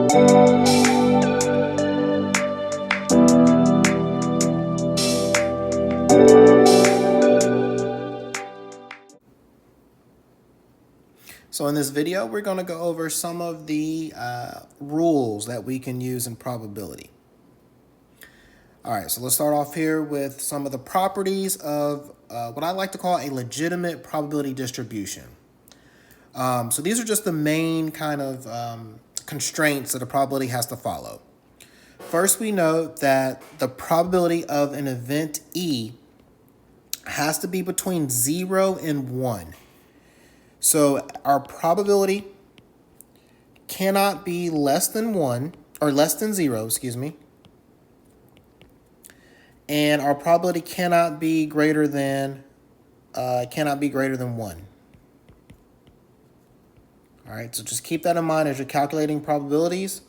So in this video, we're going to go over some of the rules that we can use in probability. All right, so let's start off here with some of the properties of what I like to call a legitimate probability distribution. So these are just the main kind of constraints that a probability has to follow. First, we note that the probability of an event E has to be between 0 and 1. So our probability cannot be less than 1, or less than 0, excuse me. And our probability cannot be greater than 1. All right, so just keep that in mind as you're calculating probabilities.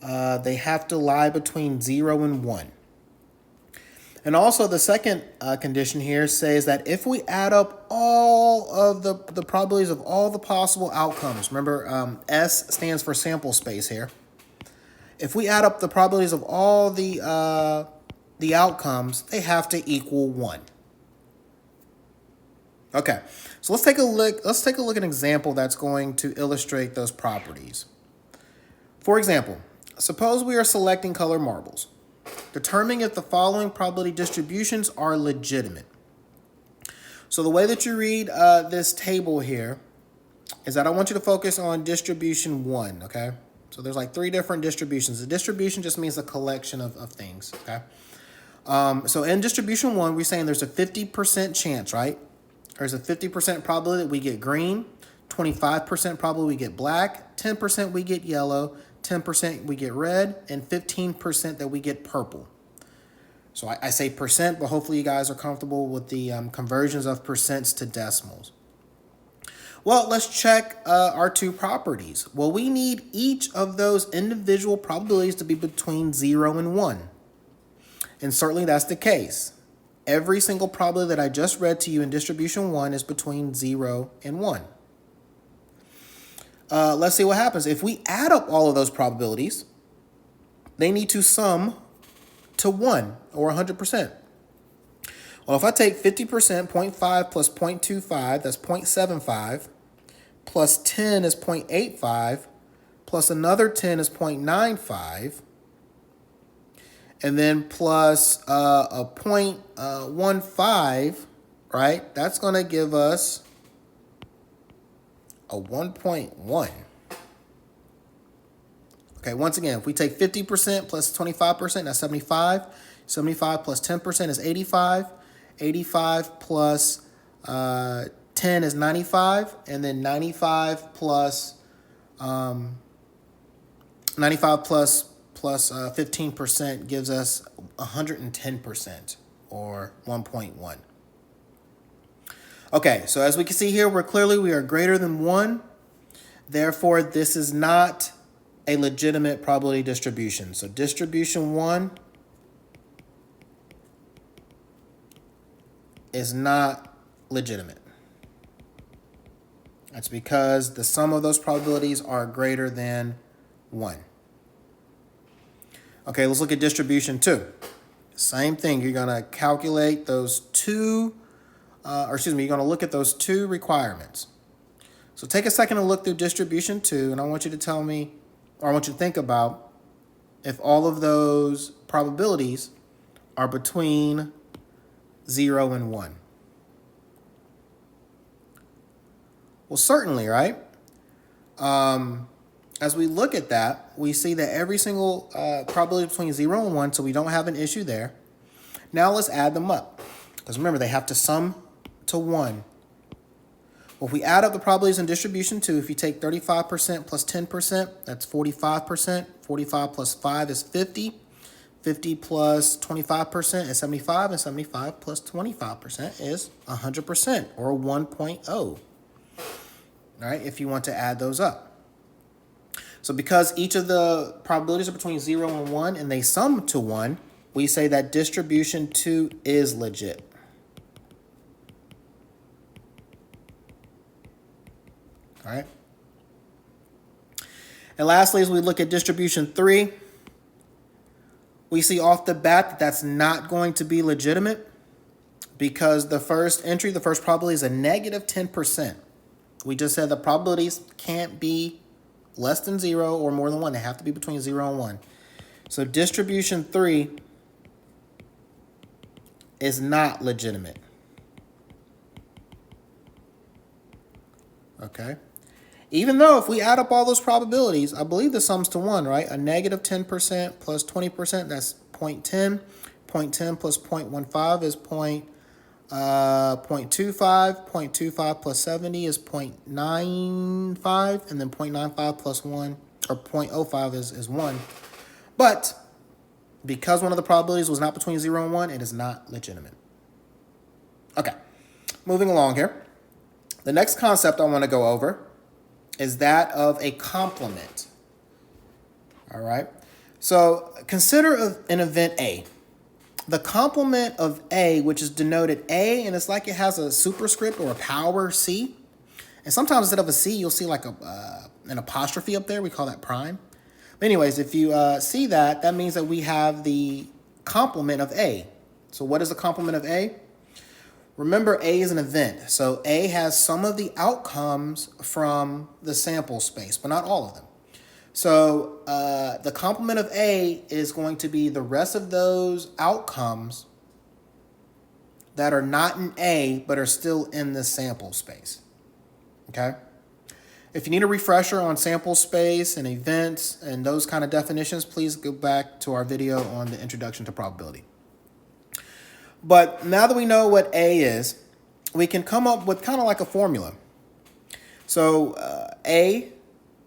They have to lie between 0 and 1. And also the second condition here says that if we add up all of the probabilities of all the possible outcomes, remember S stands for sample space here. If we add up the probabilities of all the outcomes, they have to equal 1. Okay, so let's take a look at an example that's going to illustrate those properties. For example, suppose we are selecting color marbles. Determining if the following probability distributions are legitimate. So the way that you read this table here is that I want you to focus on distribution 1, okay? So there's like 3 different distributions. The distribution just means a collection of things, okay? So in distribution 1, we're saying there's a 50% chance, right? There's a 50% probability that we get green, 25% probability we get black, 10% we get yellow, 10% we get red, and 15% that we get purple. So I say percent, but hopefully you guys are comfortable with the conversions of percents to decimals. Well, let's check our 2 properties. Well, we need each of those individual probabilities to be between 0 and 1. And certainly that's the case. Every single probability that I just read to you in distribution 1 is between 0 and 1. Let's see what happens. If we add up all of those probabilities, they need to sum to 1 or 100%. Well, if I take 50%, 0.5 plus 0.25, that's 0.75, plus 10 is 0.85, plus another 10 is 0.95, and then plus a 0.15, right? That's going to give us a 1.1. Okay, once again, if we take 50% plus 25%, that's 75. 75 plus 10% is 85. 85 plus 10 is 95. And then 95 plus 15% gives us 110%, or 1.1. Okay, so as we can see here, we are greater than 1. Therefore, this is not a legitimate probability distribution. So distribution 1 is not legitimate. That's because the sum of those probabilities are greater than 1. Okay, let's look at distribution 2. Same thing, you're going to calculate those you're going to look at those 2 requirements. So take a second to look through distribution 2, and I want you to tell me, or I want you to think about if all of those probabilities are between 0 and 1. Well, certainly, right? As we look at that, we see that every single probability between 0 and 1, so we don't have an issue there. Now let's add them up, because remember, they have to sum to 1. Well, if we add up the probabilities in distribution 2, if you take 35% plus 10%, that's 45%. 45 plus 5 is 50. 50 plus 25% is 75. And 75 plus 25% is 100%, or 1.0. All right, if you want to add those up. So because each of the probabilities are between 0 and 1 and they sum to 1, we say that distribution 2 is legit. All right. And lastly, as we look at distribution 3, we see off the bat that that's not going to be legitimate because the first entry, the first probability is a negative 10%. We just said the probabilities can't be less than 0 or more than 1. They have to be between 0 and 1. So distribution 3 is not legitimate. Okay. Even though if we add up all those probabilities, I believe this sums to 1, right? A negative 10% plus 20%, that's 0.10. 0.10 plus 0.15 is 0.25. 0.25 plus 70 is 0.95. And then 0.95 plus 1, or 0.05 is 1. But because one of the probabilities was not between 0 and 1, it is not legitimate. Okay, moving along here. The next concept I want to go over is that of a complement. All right. So consider an event A. The complement of A, which is denoted A, and it's like it has a superscript or a power C. And sometimes instead of a C, you'll see like an apostrophe up there. We call that prime. But anyways, if you see that, that means that we have the complement of A. So what is the complement of A? Remember, A is an event. So A has some of the outcomes from the sample space, but not all of them. So the complement of A is going to be the rest of those outcomes that are not in A, but are still in the sample space. Okay? If you need a refresher on sample space and events and those kind of definitions, please go back to our video on the introduction to probability. But now that we know what A is, we can come up with kind of like a formula. So A,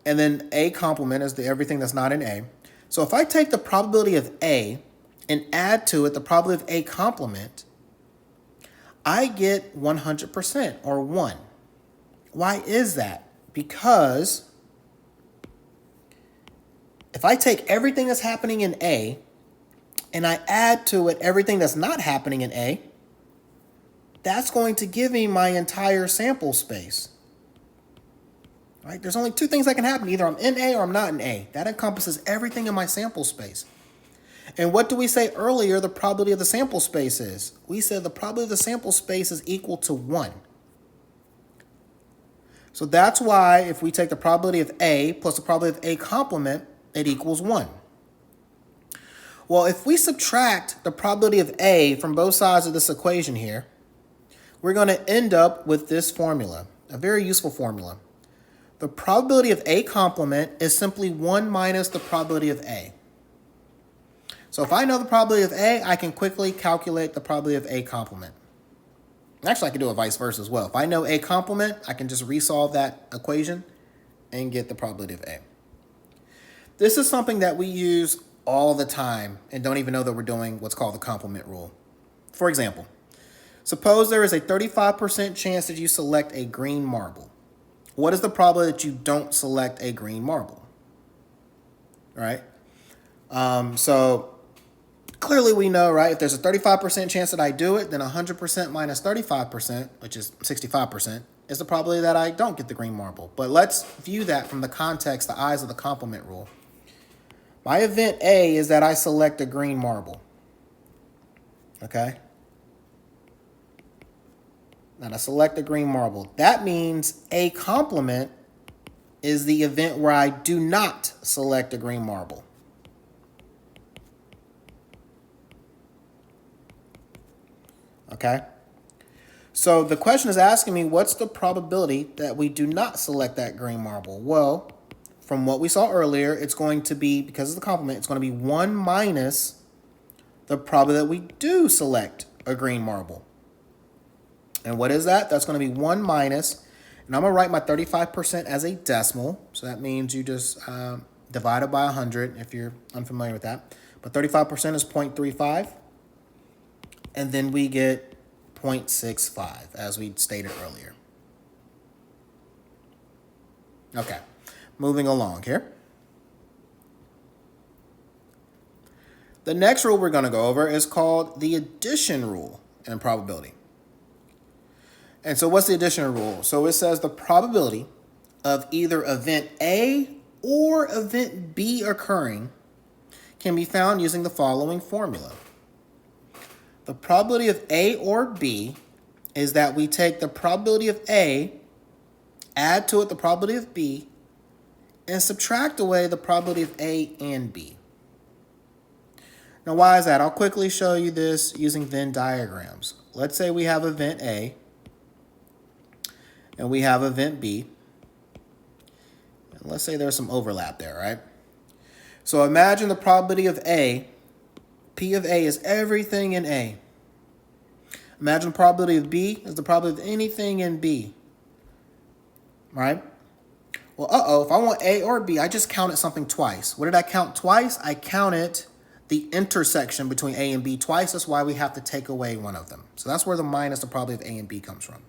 and then A complement is everything that's not in A. So if I take the probability of A and add to it the probability of A complement, I get 100% or 1. Why is that? Because if I take everything that's happening in A and I add to it everything that's not happening in A, that's going to give me my entire sample space. Right? There's only two things that can happen. Either I'm in A or I'm not in A. That encompasses everything in my sample space. And what do we say earlier the probability of the sample space is? We said the probability of the sample space is equal to 1. So that's why if we take the probability of A plus the probability of A complement, it equals 1. Well, if we subtract the probability of A from both sides of this equation here, we're going to end up with this formula, a very useful formula. The probability of A complement is simply 1 minus the probability of A. So if I know the probability of A, I can quickly calculate the probability of A complement. Actually, I can do it vice versa as well. If I know A complement, I can just resolve that equation and get the probability of A. This is something that we use all the time and don't even know that we're doing what's called the complement rule. For example, suppose there is a 35% chance that you select a green marble. What is the probability that you don't select a green marble? Right? So clearly we know, right? If there's a 35% chance that I do it, then 100% minus 35%, which is 65%, is the probability that I don't get the green marble. But let's view that from the context, the eyes of the complement rule. My event A is that I select a green marble. Okay? And I select a green marble. That means A complement is the event where I do not select a green marble. Okay? So the question is asking me, what's the probability that we do not select that green marble? Well, from what we saw earlier, it's going to be, because of the complement, it's going to be 1 minus the probability that we do select a green marble. And what is that? That's going to be 1 minus, and I'm going to write my 35% as a decimal. So that means you just divide it by 100 if you're unfamiliar with that. But 35% is 0.35. And then we get 0.65, as we stated earlier. Okay, moving along here. The next rule we're going to go over is called the addition rule in probability. And so what's the addition rule? So it says the probability of either event A or event B occurring can be found using the following formula. The probability of A or B is that we take the probability of A, add to it the probability of B, and subtract away the probability of A and B. Now, why is that? I'll quickly show you this using Venn diagrams. Let's say we have event A, and we have event B. And let's say there's some overlap there, right? So imagine the probability of A. P of A is everything in A. Imagine the probability of B is the probability of anything in B, right? Well, if I want A or B, I just counted something twice. What did I count twice? I counted the intersection between A and B twice. That's why we have to take away one of them. So that's where the minus the probability of A and B comes from.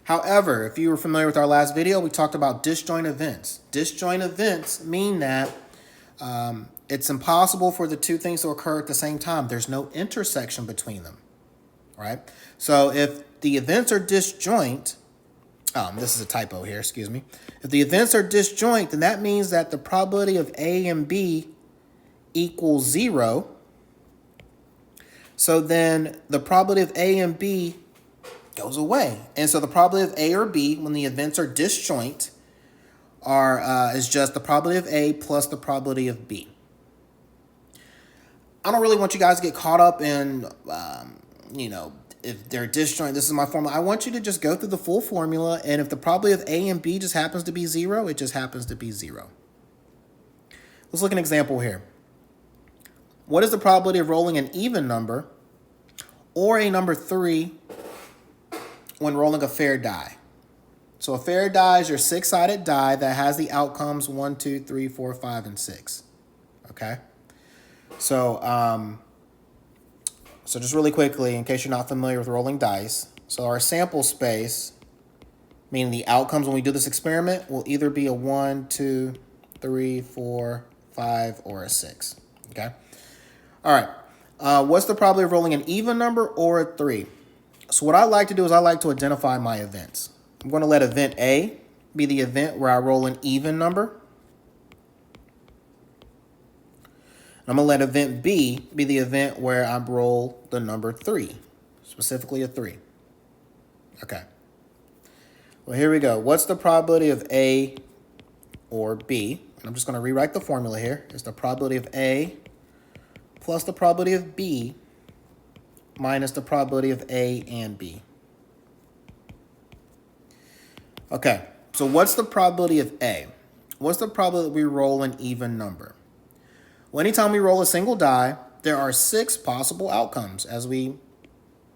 However, if you were familiar with our last video, we talked about disjoint events. Disjoint events mean that it's impossible for the two things to occur at the same time. There's no intersection between them, right? So if the events are disjoint, this is a typo here, excuse me. If the events are disjoint, then that means that the probability of A and B equals 0. So then the probability of A and B goes away. And so the probability of A or B when the events are disjoint is just the probability of A plus the probability of B. I don't really want you guys to get caught up in, if they're disjoint, this is my formula. I want you to just go through the full formula, and if the probability of A and B just happens to be 0, it just happens to be 0. Let's look at an example here. What is the probability of rolling an even number or a number 3 when rolling a fair die? So a fair die is your 6-sided die that has the outcomes 1, 2, 3, 4, 5, and 6. Okay? So just really quickly, in case you're not familiar with rolling dice, so our sample space, meaning the outcomes when we do this experiment, will either be a 1, 2, 3, 4, 5, or a 6. Okay? All right. What's the probability of rolling an even number or a 3? So what I like to do is I like to identify my events. I'm going to let event A be the event where I roll an even number. I'm going to let event B be the event where I roll the number 3, specifically a 3. Okay. Well, here we go. What's the probability of A or B? And I'm just going to rewrite the formula here. It's the probability of A plus the probability of B minus the probability of A and B. Okay, so what's the probability of A? What's the probability that we roll an even number? Well, anytime we roll a single die, there are 6 possible outcomes, as we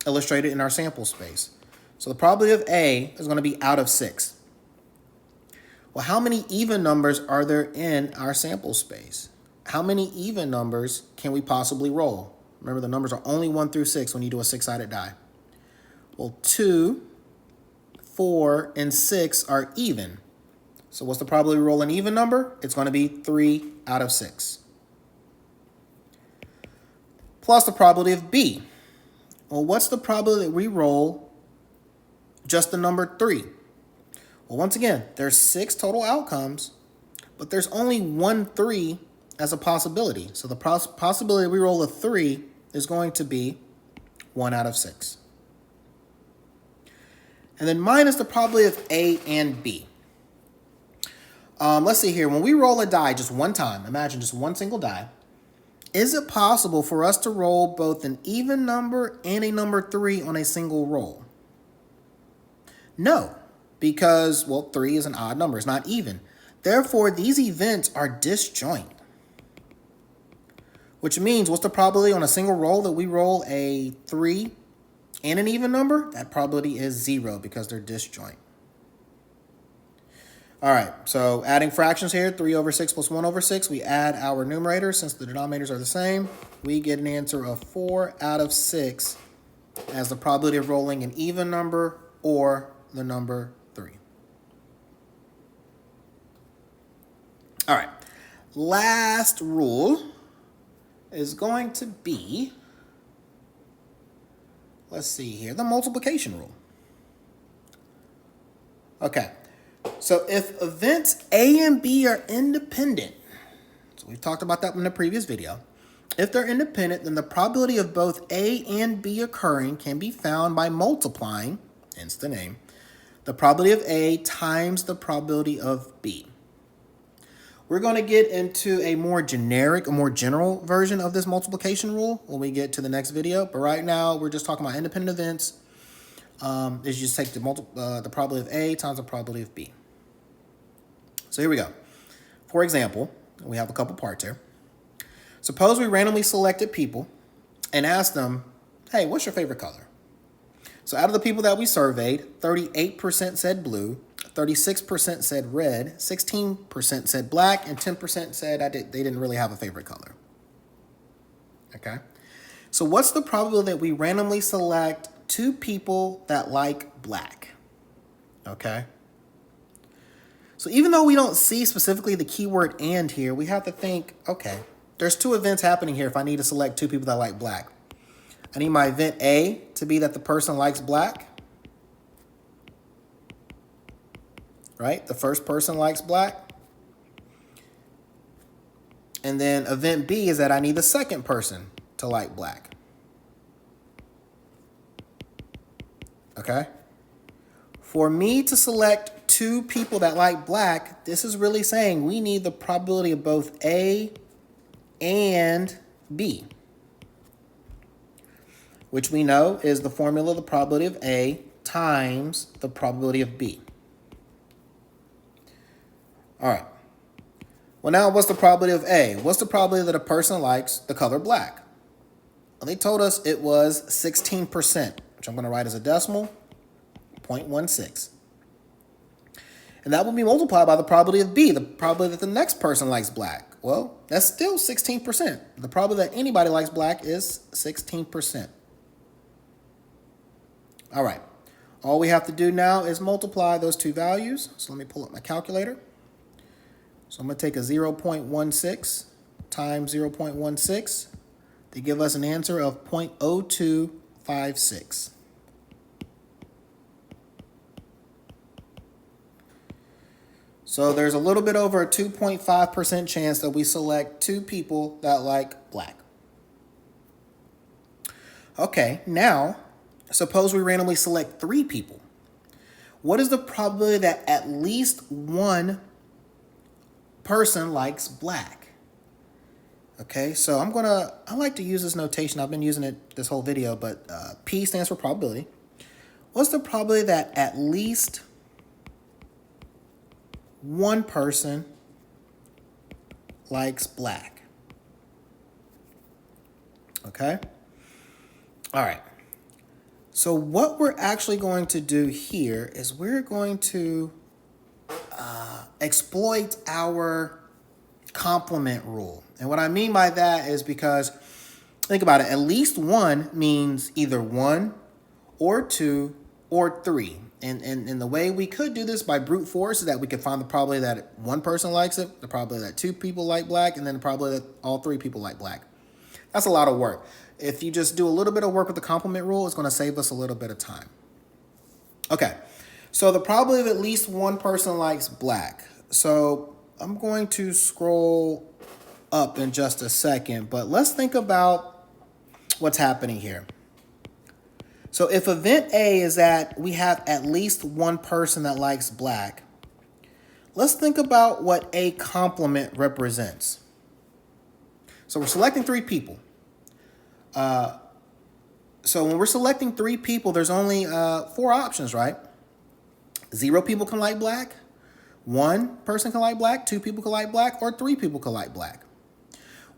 illustrated in our sample space. So the probability of A is going to be out of 6. Well, how many even numbers are there in our sample space? How many even numbers can we possibly roll? Remember, the numbers are only 1 through 6 when you do a 6-sided die. Well, 2, 4, and 6 are even. So what's the probability we roll an even number? It's going to be 3 out of 6. Plus the probability of B. Well, what's the probability that we roll just the number 3? Well, once again, there's 6 total outcomes, but there's only 1 3 as a possibility. So the possibility we roll a 3 is going to be 1 out of 6. And then minus the probability of A and B. Let's see here. When we roll a die just one time, imagine just one single die, is it possible for us to roll both an even number and a number 3 on a single roll? No, because, well, 3 is an odd number. It's not even. Therefore, these events are disjoint. Which means, what's the probability on a single roll that we roll a 3 and an even number? That probability is 0 because they're disjoint. All right, so adding fractions here, 3 over 6 plus 1 over 6. We add our numerators. Since the denominators are the same, we get an answer of 4 out of 6 as the probability of rolling an even number or the number 3. All right, last rule is going to be, let's see here, the multiplication rule. Okay, So if events A and B are independent, so we've talked about that in the previous video. If they're independent, then the probability of both A and B occurring can be found by multiplying, hence the name, the probability of A times the probability of B. We're going to get into a more generic, a more general version of this multiplication rule when we get to the next video. But right now, we're just talking about independent events. Is you just take the probability of A times the probability of B. So here we go. For example, we have a couple parts here. Suppose we randomly selected people and asked them, hey, what's your favorite color? So out of the people that we surveyed, 38% said blue, 36% said red, 16% said black, and 10% said they didn't really have a favorite color. Okay? So what's the probability that we randomly select 2 people that like black? Okay? So even though we don't see specifically the keyword and here, we have to think, okay, there's 2 events happening here if I need to select 2 people that like black. I need my event A to be that the person likes black. Right? The first person likes black. And then event B is that I need the second person to like black. Okay? For me to select 2 people that like black, this is really saying we need the probability of both A and B, which we know is the formula of the probability of A times the probability of B. All right. Well, now what's the probability of A? What's the probability that a person likes the color black? Well, they told us it was 16%, which I'm going to write as a decimal, 0.16. And that will be multiplied by the probability of B, the probability that the next person likes black. Well, that's still 16%. The probability that anybody likes black is 16%. All right. All we have to do now is multiply those 2 values. So let me pull up my calculator. So I'm going to take a 0.16 times 0.16 to give us an answer of 0.0256. So there's a little bit over a 2.5% chance that we select 2 people that like black. Okay, now suppose we randomly select 3 people. What is the probability that at least 1 person likes black? Okay, so I like to use this notation. I've been using it this whole video, but P stands for probability. What's the probability that at least 1 person likes black? Okay? All right. So what we're actually going to do here is we're going to exploit our complement rule. And what I mean by that is because, think about it, at least 1 means either 1 or 2 or 3. And the way we could do this by brute force is that we could find the probability that 1 person likes it, the probability that 2 people like black, and then the probability that all 3 people like black. That's a lot of work. If you just do a little bit of work with the complement rule, it's going to save us a little bit of time. Okay, so the probability of at least 1 person likes black. So I'm going to scroll up in just a second, but let's think about what's happening here. So if event A is that we have at least 1 person that likes black, let's think about what a complement represents. So we're selecting 3 people. So when we're selecting 3 people, there's only 4 options, right? 0 people can like black, 1 person can like black, 2 people can like black, or 3 people can like black.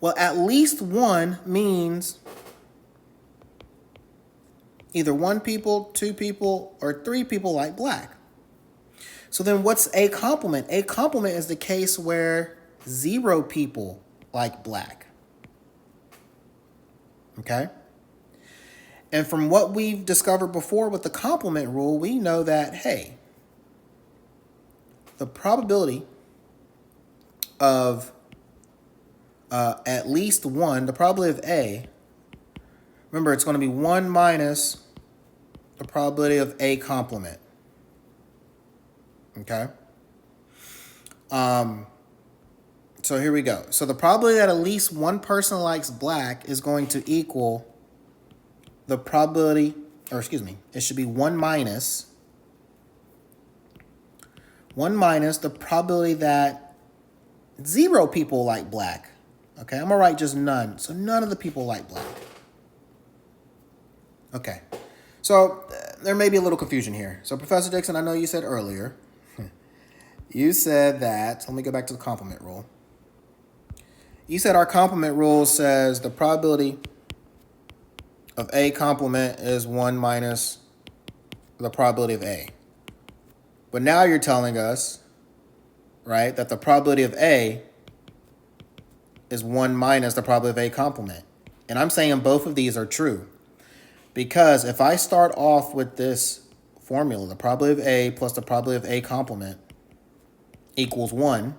Well, at least 1 means either 1 people, 2 people, or 3 people like black. So then what's a complement? A complement is the case where 0 people like black. Okay? And from what we've discovered before with the complement rule, we know that, hey, the probability of at least 1, the probability of A, remember it's going to be 1 minus the probability of A complement. Okay? So here we go. So the probability that at least one person likes black is going to equal the probability, or excuse me, it should be 1 minus the probability that 0 people like black. Okay, I'm gonna write just none. So none of the people like black. Okay, so there may be a little confusion here. So Professor Dixon, I know you said earlier, you said that, let me go back to the complement rule. You said our complement rule says the probability of A complement is 1 minus the probability of A. But now you're telling us, right, that the probability of A is 1 minus the probability of A complement. And I'm saying both of these are true. Because if I start off with this formula, the probability of A plus the probability of A complement equals 1,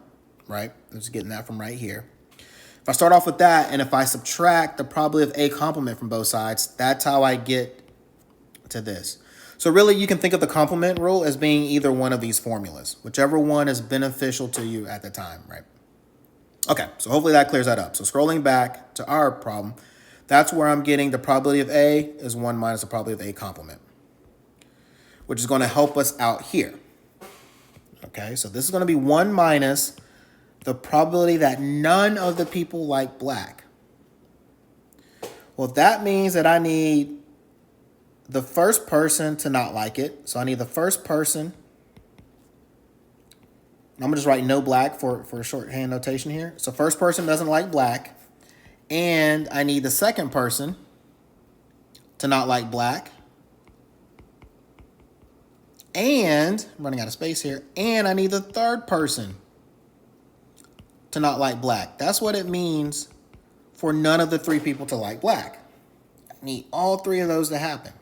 right? I'm just getting that from right here. If I start off with that, and if I subtract the probability of A complement from both sides, that's how I get to this. So really, you can think of the complement rule as being either one of these formulas, whichever one is beneficial to you at the time, right? Okay, so hopefully that clears that up. So scrolling back to our problem, that's where I'm getting the probability of A is 1 minus the probability of A complement, which is going to help us out here. Okay, so this is going to be 1 minus the probability that none of the people like black. Well, that means that I need the first person to not like it. So I need the first person. I'm going to just write no black for shorthand notation here. So first person doesn't like black. And I need the second person to not like black. And, I'm running out of space here, and I need the third person to not like black. That's what it means for none of the 3 people to like black. I need all 3 of those to happen.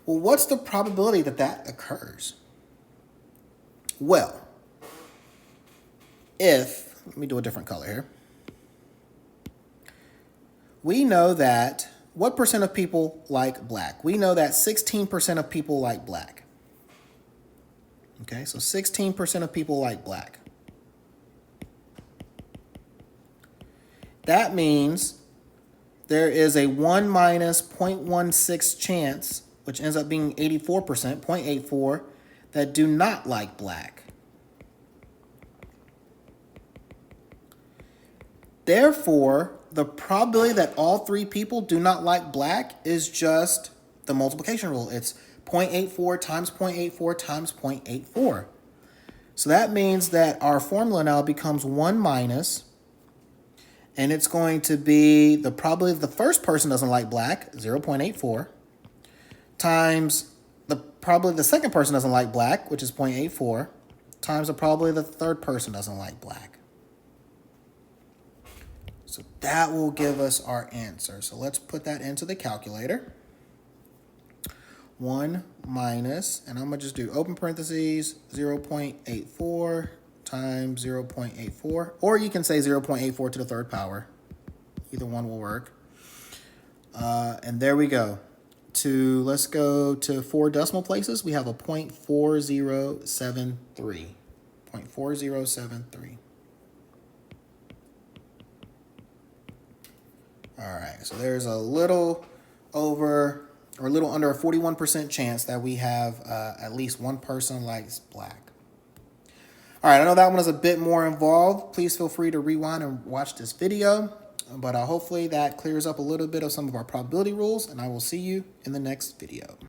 Well, what's the probability that that occurs? Well, let me do a different color here. We know that, what percent of people like black? We know that 16% of people like black. Okay, so 16% of people like black. That means there is a 1 minus 0.16 chance, which ends up being 84%, 0.84, that do not like black. Therefore, the probability that all 3 people do not like black is just the multiplication rule. It's 0.84 times 0.84 times 0.84. So that means that our formula now becomes 1 minus, and it's going to be the probability the first person doesn't like black, 0.84, times the probability the second person doesn't like black, which is 0.84, times the probability the third person doesn't like black. So that will give us our answer. So let's put that into the calculator. 1 minus, and I'm going to just do open parentheses, 0.84 times 0.84. Or you can say 0.84 to the third power. Either one will work. And there we go. Let's go to 4 decimal places. We have a 0.4073. 0.4073. All right, so there's a little over, or a little under a 41% chance that we have at least one person likes black. All right, I know that one is a bit more involved. Please feel free to rewind and watch this video, but hopefully that clears up a little bit of some of our probability rules, and I will see you in the next video.